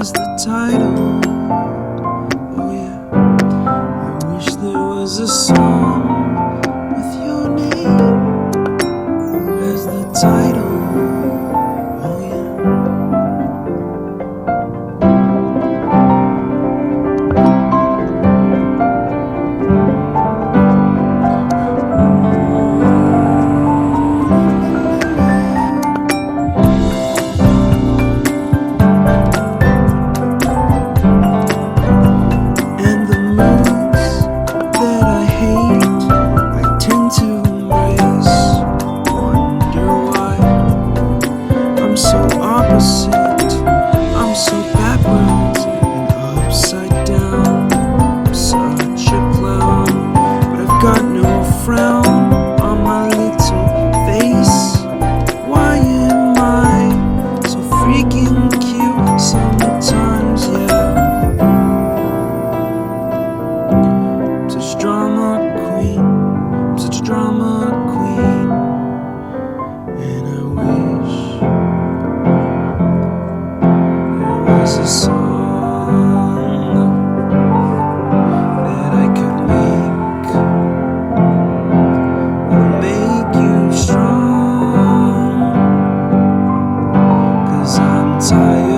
as the title. Oh yeah, I wish there was a song with your name as the title. Oh yeah. And the moods that I hate, I tend to embrace. Wonder why I'm so opposite, I'm so backwards and upside down. I'm such a clown, but I've got no frown on my little face. Why am I so freaking cute sometimes, yeah? I'm such drama queen, I'm such drama queen. And I wish there was a song that I could make that'll make you strong. 'Cause I'm tired